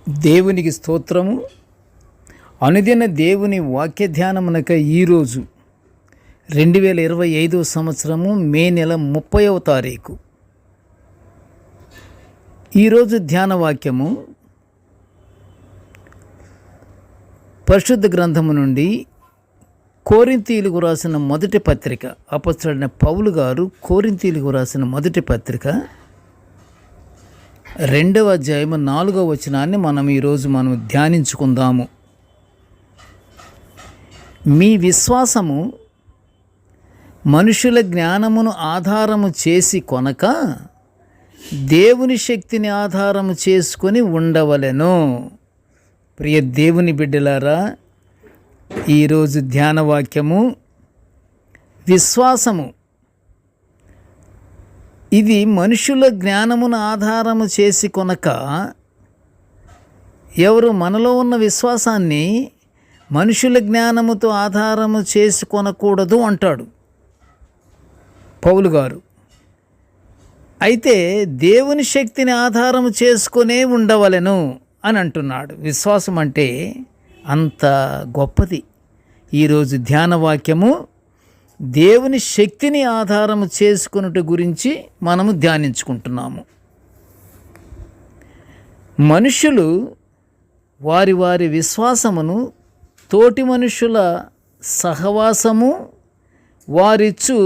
దేవునికి స్తోత్రము. అనుదిన దేవుని వాక్య ధ్యానమునక ఈరోజు 2025 సంవత్సరము మే నెల 30వ తారీఖు. ఈరోజు ధ్యాన వాక్యము పరిశుద్ధ గ్రంథము నుండి కొరింథీయులకు రాసిన మొదటి పత్రిక, అపొస్తలుడైన పౌలు గారు కొరింథీయులకు రాసిన మొదటి పత్రిక 2వ అధ్యాయము 4వ వచనాన్ని మనం ఈరోజు ధ్యానించుకుందాము. మీ విశ్వాసము మనుషుల జ్ఞానమును ఆధారము చేసి కొనక దేవుని శక్తిని ఆధారము చేసుకొని ఉండవలెను. ప్రియ దేవుని బిడ్డలారా, ఈరోజు ధ్యాన వాక్యము విశ్వాసము ఇది మనుషుల జ్ఞానమును ఆధారము చేసి కొనక, ఎవరు మనలో ఉన్న విశ్వాసాన్ని మనుషుల జ్ఞానముతో ఆధారము చేసి కొనకూడదు అంటాడు పౌలు గారు. అయితే దేవుని శక్తిని ఆధారము చేసుకునే ఉండవలెను అని అంటున్నాడు. విశ్వాసం అంటే అంత గొప్పది. ఈరోజు ధ్యాన వాక్యము దేవుని శక్తిని ఆధారము చేసుకున్నట్టు గురించి మనము ధ్యానించుకుంటున్నాము. మనుషులు వారి వారి విశ్వాసమును తోటి మనుషుల సహవాసము, వారిచ్చు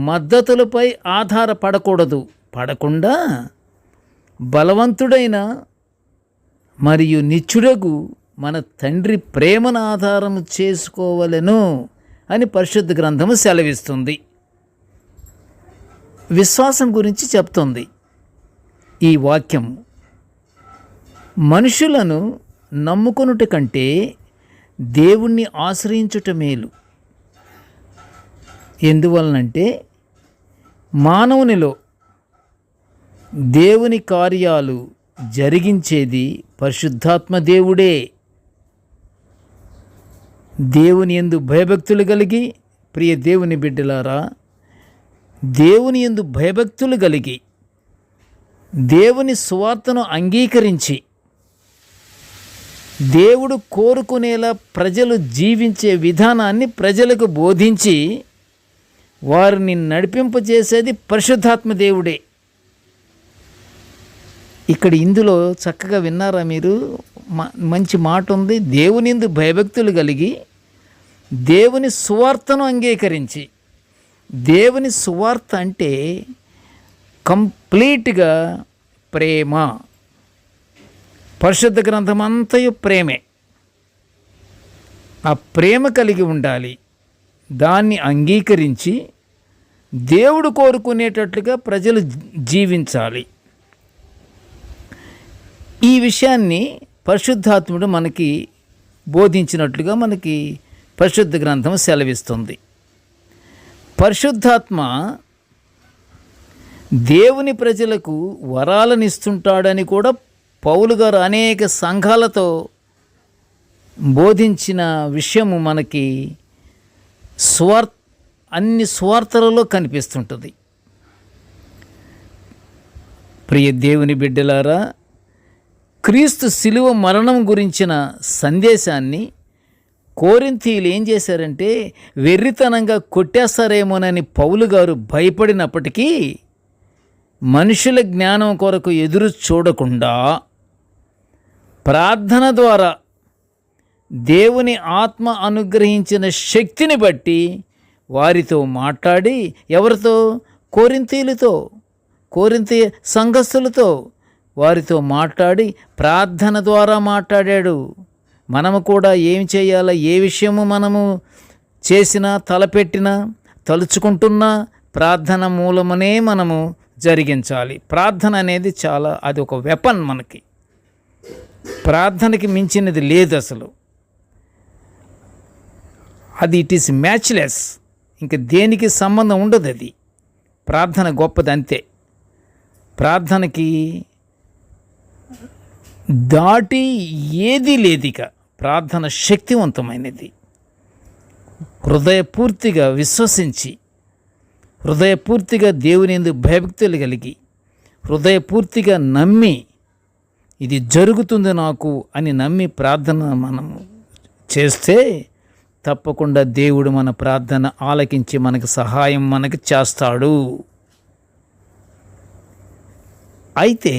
మద్దతులపై ఆధారపడకూడదు. పడకుండా బలవంతుడైన మరియు నిత్యుడగు మన తండ్రి ప్రేమను ఆధారము చేసుకోవలెను అని పరిశుద్ధ గ్రంథము సెలవిస్తుంది. విశ్వాసం గురించి చెప్తుంది ఈ వాక్యం. మనుషులను నమ్ముకొనుట కంటే దేవుణ్ణి ఆశ్రయించుట మేలు. ఎందువలనంటే మానవునిలో దేవుని కార్యాలు జరిగించేది పరిశుద్ధాత్మ దేవుడే. దేవుని యందు భయభక్తులు కలిగి, ప్రియ దేవుని బిడ్డలారా, దేవుని యందు భయభక్తులు కలిగి దేవుని సువార్తను అంగీకరించి దేవుడు కోరుకునేలా ప్రజలు జీవించే విధానాన్ని ప్రజలకు బోధించి వారిని నడిపింపజేసేది పరిశుద్ధాత్మ దేవుడే. ఇక్కడ ఇందులో చక్కగా విన్నారా మీరు? మంచి మాట ఉంది. దేవుని యందు భయభక్తులు కలిగి దేవుని సువార్తను అంగీకరించి. దేవుని సువార్త అంటే కంప్లీట్గా ప్రేమ. పరిశుద్ధ గ్రంథం అంతయు ప్రేమే. ఆ ప్రేమ కలిగి ఉండాలి. దాన్ని అంగీకరించి దేవుడు కోరుకునేటట్లుగా ప్రజలు జీవించాలి. ఈ విషయాన్ని పరిశుద్ధాత్ముడు మనకి బోధించినట్లుగా మనకి పరిశుద్ధ గ్రంథం సెలవిస్తుంది. పరిశుద్ధాత్మ దేవుని ప్రజలకు వరాలను ఇస్తుంటాడని కూడా పౌలు గారు అనేక సంఘాలతో బోధించిన విషయము మనకి అన్ని స్వార్థలలో కనిపిస్తుంటుంది. ప్రియ దేవుని బిడ్డలారా, క్రీస్తు శిలువ మరణం గురించిన సందేశాన్ని కొరింథీయులు ఏం చేశారంటే వెర్రితనంగా కొట్టేస్తారేమోనని పౌలు గారు భయపడినప్పటికీ మనుషుల జ్ఞానం కొరకు ఎదురు చూడకుండా ప్రార్థన ద్వారా దేవుని ఆత్మ అనుగ్రహించిన శక్తిని బట్టి వారితో మాట్లాడి, ఎవరితో? కొరింథీయులతో, కొరింథీ సంఘస్థులతో వారితో మాట్లాడి ప్రార్థన ద్వారా మాట్లాడాడు. మనము కూడా ఏం చేయాలా, ఏ విషయము మనము చేసినా, తలపెట్టినా, తలుచుకుంటున్నా ప్రార్థన మూలమనే మనము జరిగించాలి. ప్రార్థన అనేది అది ఒక వెపన్. మనకి ప్రార్థనకి మించినది లేదు అసలు. It is matchless. ఇంకా దేనికి సంబంధం ఉండదు. అది ప్రార్థన గొప్పది అంతే. ప్రార్థనకి దాటి ఏదీ లేదిక. ప్రార్థన శక్తివంతమైనది. హృదయపూర్తిగా విశ్వసించి, హృదయపూర్తిగా దేవుని యందు భయభక్తులు కలిగి, హృదయపూర్తిగా నమ్మి ఇది జరుగుతుంది నాకు అని నమ్మి ప్రార్థన మనము చేస్తే తప్పకుండా దేవుడు మన ప్రార్థన ఆలకించి మనకు సహాయం మనకు చేస్తాడు. అయితే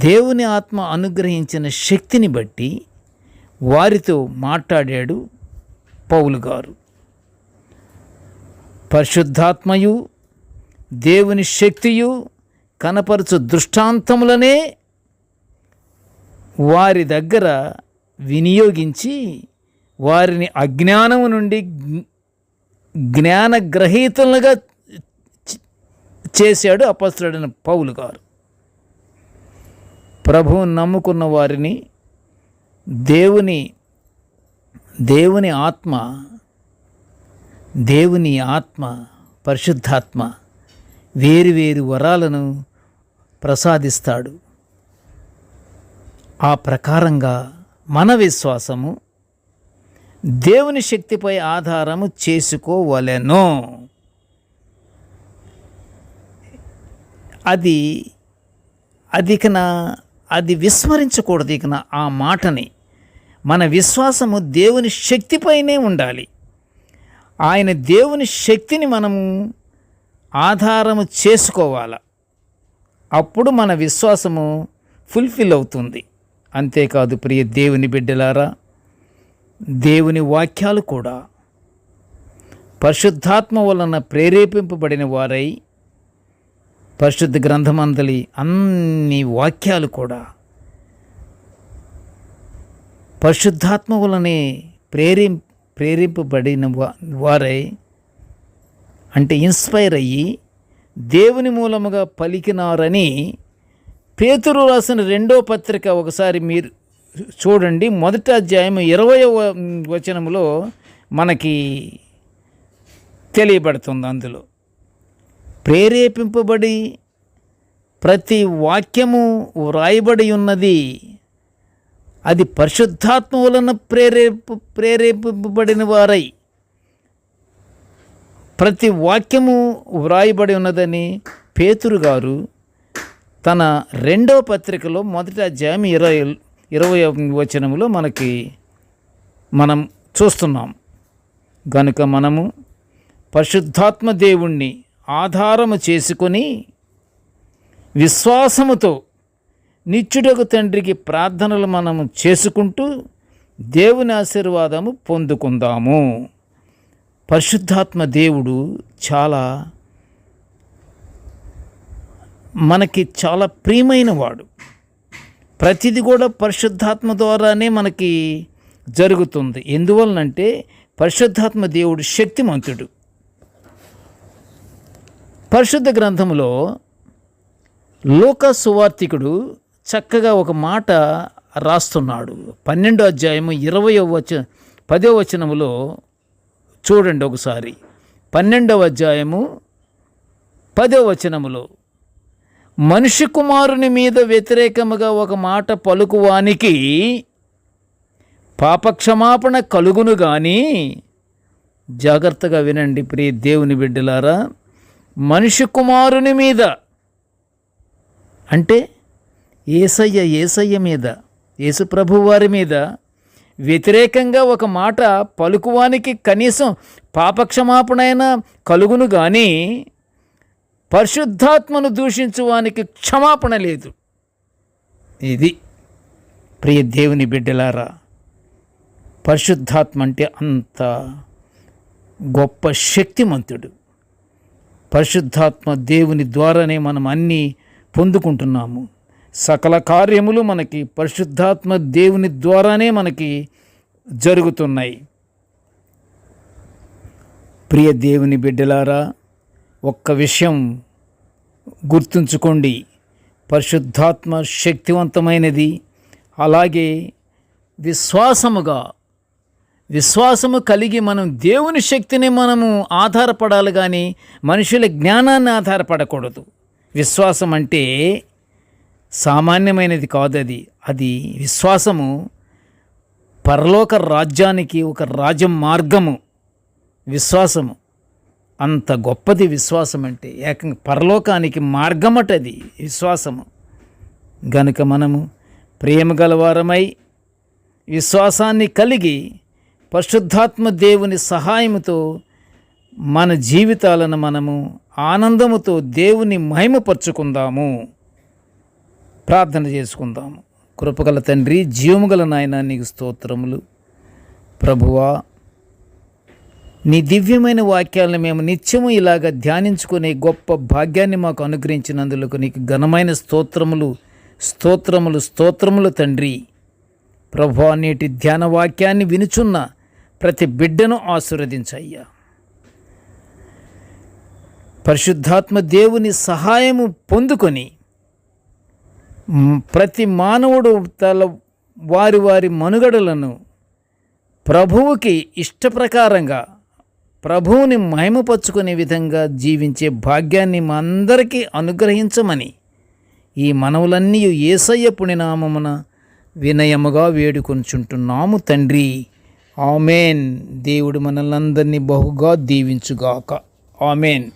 దేవుని ఆత్మ అనుగ్రహించిన శక్తిని బట్టి వారితో మాట్లాడాడు పౌలు గారు. పరిశుద్ధాత్మయు దేవుని శక్తియు కనపరచు దృష్టాంతములనే వారి దగ్గర వినియోగించి వారిని అజ్ఞానము నుండి జ్ఞానగ్రహీతలుగా చేశాడు అపొస్తలుడైన పౌలు గారు. ప్రభువును నమ్ముకున్న వారిని దేవుని ఆత్మ పరిశుద్ధాత్మ వేరు వరాలను ప్రసాదిస్తాడు. ఆ ప్రకారంగా మన విశ్వాసము దేవుని శక్తిపై ఆధారము చేసుకోవలెను. అది విస్మరించకూడదు. ఇకన ఆ మాటని మన విశ్వాసము దేవుని శక్తిపైనే ఉండాలి. ఆయన దేవుని శక్తిని మనము ఆధారము చేసుకోవాలి. అప్పుడు మన విశ్వాసము ఫుల్ఫిల్ అవుతుంది. అంతేకాదు ప్రియ దేవుని బిడ్డలారా, దేవుని వాక్యాలు కూడా పరిశుద్ధాత్మ వలన ప్రేరేపింపబడిన వారై పరిశుద్ధ గ్రంథమందలి అన్ని వాక్యాలు కూడా పరిశుద్ధాత్మ వలనే ప్రేరేపింపబడిన వారై అంటే ఇన్స్పైర్ అయ్యి దేవుని మూలముగా పలికినారని పేతురు రాసిన 2వ పత్రిక ఒకసారి మీరు చూడండి. 1వ అధ్యాయం 20వ వచనములో మనకి తెలియబడుతుంది. అందులో ప్రేరేపింపబడి ప్రతి వాక్యము వ్రాయబడి ఉన్నది. అది పరిశుద్ధాత్మ వలన ప్రేరేపింపబడిన వారై ప్రతి వాక్యము వ్రాయబడి ఉన్నదని పేతురు గారు తన 2వ పత్రికలో 1వ అధ్యాయం 20వ వచనములో మనం చూస్తున్నాం. గనుక మనము పరిశుద్ధాత్మ దేవుణ్ణి ఆధారము చేసుకొని విశ్వాసముతో నిత్యుడగు తండ్రికి ప్రార్థనలు మనము చేసుకుంటూ దేవుని ఆశీర్వాదము పొందుకుందాము. పరిశుద్ధాత్మ దేవుడు మనకి చాలా ప్రియమైన వాడు. ప్రతిది కూడా పరిశుద్ధాత్మ ద్వారానే మనకి జరుగుతుంది. ఎందువలనంటే పరిశుద్ధాత్మ దేవుడు శక్తిమంతుడు. పరిశుద్ధ గ్రంథంలో లూకా సువార్తికుడు చక్కగా ఒక మాట రాస్తున్నాడు. 12వ అధ్యాయము 10వ వచనములో చూడండి ఒకసారి. 12వ అధ్యాయము 10వ వచనములో మనిషి కుమారుని మీద వ్యతిరేకముగా ఒక మాట పలుకువానికి పాపక్షమాపణ కలుగును గాని, జాగ్రత్తగా వినండి ప్రియ దేవుని బిడ్డలారా, మనిషి కుమారుని మీద అంటే యేసయ్య మీద, యేసు ప్రభు వారి మీద వ్యతిరేకంగా ఒక మాట పలుకువానికి కనీసం పాపక్షమాపణైనా కలుగును కానీ పరిశుద్ధాత్మను దూషించువానికి క్షమాపణ లేదు. ఇది ప్రియ దేవుని బిడ్డలారా, పరిశుద్ధాత్మ అంటే అంత గొప్ప శక్తిమంతుడు. పరిశుద్ధాత్మ దేవుని ద్వారానే మనం అన్నీ పొందుకుంటున్నాము. సకల కార్యములు మనకి పరిశుద్ధాత్మ దేవుని ద్వారానే మనకి జరుగుతున్నాయి. ప్రియ దేవుని బిడ్డలారా, ఒక్క విషయం గుర్తుంచుకోండి, పరిశుద్ధాత్మ శక్తివంతమైనది. అలాగే విశ్వాసము కలిగి మనం దేవుని శక్తిని మనము ఆధారపడాలి కానీ మనుషుల జ్ఞానాన్ని ఆధారపడకూడదు. విశ్వాసం అంటే సామాన్యమైనది కాదు. అది విశ్వాసము పరలోక రాజ్యానికి ఒక రాజమార్గము. విశ్వాసము అంత గొప్పది. విశ్వాసం అంటే ఏకంగా పరలోకానికి మార్గమటది విశ్వాసము. గనుక మనము ప్రేమ గలవారమై విశ్వాసాన్ని కలిగి పరిశుద్ధాత్మ దేవుని సహాయముతో మన జీవితాలను మనము ఆనందముతో దేవుని మహిమపరుచుకుందాము. ప్రార్థన చేసుకుందాము. కృపగల తండ్రి, జీవముగల నాయన, నీకు స్తోత్రములు. ప్రభువా, నీ దివ్యమైన వాక్యాలను మేము నిత్యము ఇలాగ ధ్యానించుకునే గొప్ప భాగ్యాన్ని మాకు అనుగ్రహించినందులకు నీకు ఘనమైన స్తోత్రములు స్తోత్రములు స్తోత్రములు తండ్రి. ప్రభువా, నేటి ధ్యాన వాక్యాన్ని వినుచున్న ప్రతి బిడ్డను ఆశీర్వదించయ్యా. పరిశుద్ధాత్మ దేవుని సహాయము పొందుకొని ప్రతి మానవుడు తల వారి వారి మనుగడలను ప్రభువుకి ఇష్టప్రకారంగా ప్రభువుని మహిమపరుచుకునే విధంగా జీవించే భాగ్యాన్ని మా అందరికీ అనుగ్రహించమని ఈ మనవులన్నీ యేసయ్య పుణ్యనామమున వినయముగా వేడుకొనుచుంటున్నాము తండ్రి. ఆమెన్. దేవుడు మనల్నందరినీ బహుగా దీవించుగాక. ఆమెన్.